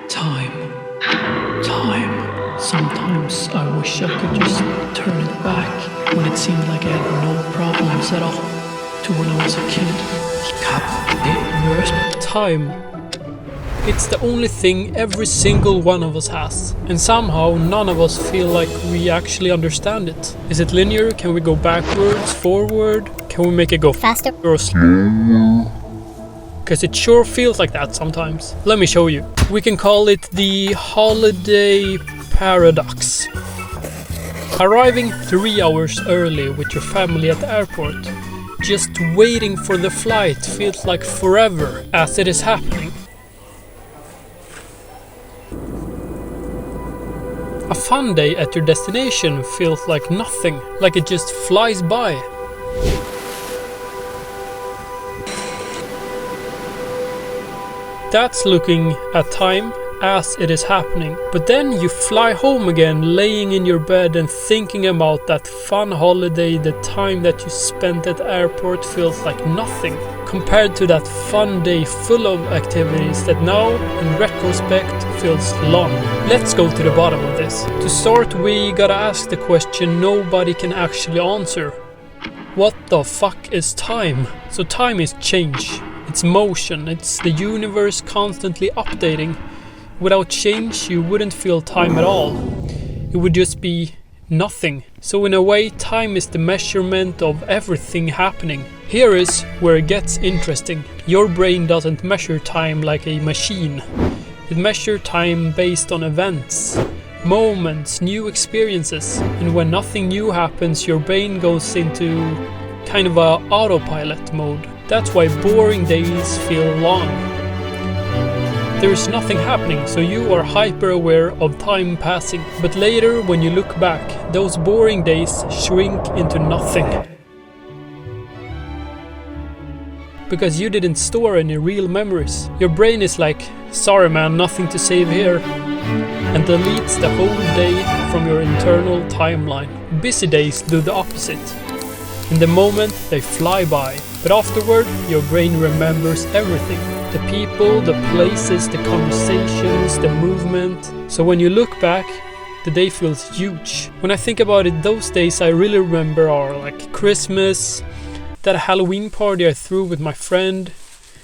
Time. Time. Sometimes I wish I could just turn it back when it seemed like I had no problems at all, to when I was a kid. Time. It's the only thing every single one of us has, and somehow none of us feel like we actually understand it. Is it linear? Can we go backwards, forward? Can we make it go faster or slower? Because it sure feels like that sometimes. Let me show you. We can call it the holiday paradox. Arriving 3 hours early with your family at the airport, just waiting for the flight feels like forever as it is happening. A fun day at your destination feels like nothing, like it just flies by. That's looking at time as it is happening. But then you fly home again, laying in your bed and thinking about that fun holiday. The time that you spent at the airport feels like nothing compared to that fun day full of activities that now, in retrospect, feels long. Let's go to the bottom of this. To start, we gotta ask the question nobody can actually answer. What the fuck is time? So time is change. It's motion. It's the universe constantly updating. Without change, you wouldn't feel time at all. It would just be nothing. So in a way, time is the measurement of everything happening. Here is where it gets interesting. Your brain doesn't measure time like a machine. It measures time based on events, moments, new experiences. And when nothing new happens, your brain goes into kind of a autopilot mode. That's why boring days feel long. There is nothing happening, so you are hyper aware of time passing. But later, when you look back, those boring days shrink into nothing. Because you didn't store any real memories. Your brain is like, sorry man, nothing to save here. And deletes the whole day from your internal timeline. Busy days do the opposite. In the moment, they fly by. But afterward, your brain remembers everything. The people, the places, the conversations, the movement. So when you look back, the day feels huge. When I think about it, those days I really remember are like Christmas, that Halloween party I threw with my friend,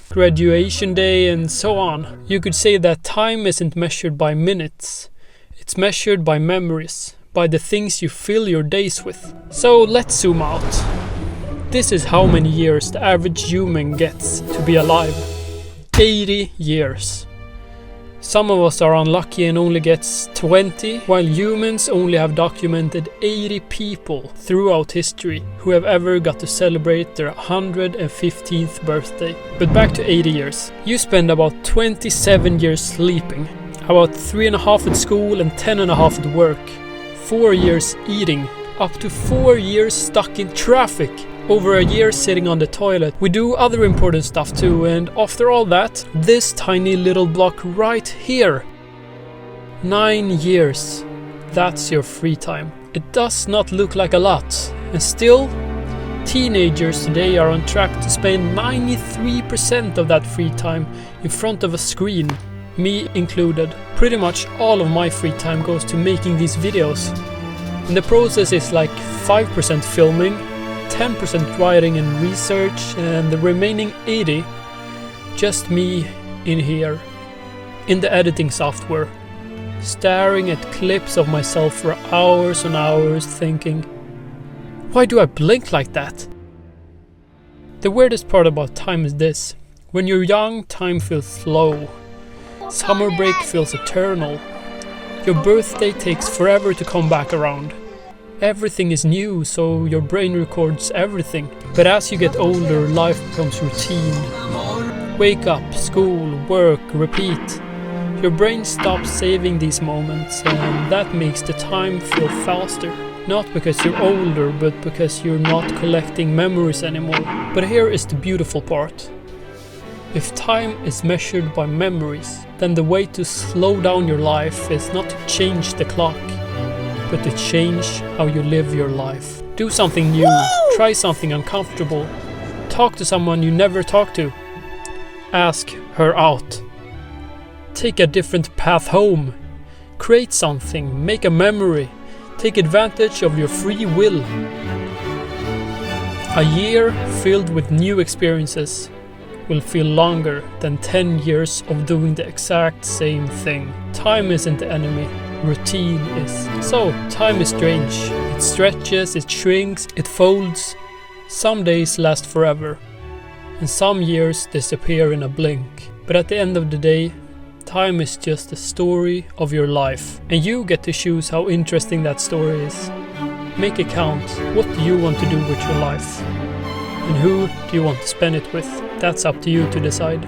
graduation day, and so on. You could say that time isn't measured by minutes. It's measured by memories, by the things you fill your days with. So let's zoom out. This is how many years the average human gets to be alive. 80 years. Some of us are unlucky and only gets 20, while humans only have documented 80 people throughout history who have ever got to celebrate their 115th birthday. But back to 80 years. You spend about 27 years sleeping, about 3.5 at school and 10.5 at work, 4 years eating, up to 4 years stuck in traffic, over a year sitting on the toilet. We do other important stuff too, and after all that, this tiny little block right here. 9 years. That's your free time. It does not look like a lot, and still, teenagers today are on track to spend 93% of that free time in front of a screen, me included. Pretty much all of my free time goes to making these videos. And the process is like 5% filming, 10% writing and research, and the remaining 80, just me in here, in the editing software, staring at clips of myself for hours and hours thinking, why do I blink like that? The weirdest part about time is this. When you're young, time feels slow. Summer break feels eternal. Your birthday takes forever to come back around. Everything is new, so your brain records everything. But as you get older, life becomes routine. Wake up, school, work, repeat. Your brain stops saving these moments, and that makes the time feel faster. Not because you're older, but because you're not collecting memories anymore. But here is the beautiful part. If time is measured by memories, then the way to slow down your life is not to change the clock, but to change how you live your life. Do something new, try something uncomfortable, talk to someone you never talked to, ask her out. Take a different path home. Create something, make a memory, take advantage of your free will. A year filled with new experiences will feel longer than 10 years of doing the exact same thing. Time isn't the enemy, routine is. So, time is strange. It stretches, it shrinks, it folds. Some days last forever, and some years disappear in a blink. But at the end of the day, time is just the story of your life, and you get to choose how interesting that story is. Make it count. What do you want to do with your life? And who do you want to spend it with? That's up to you to decide.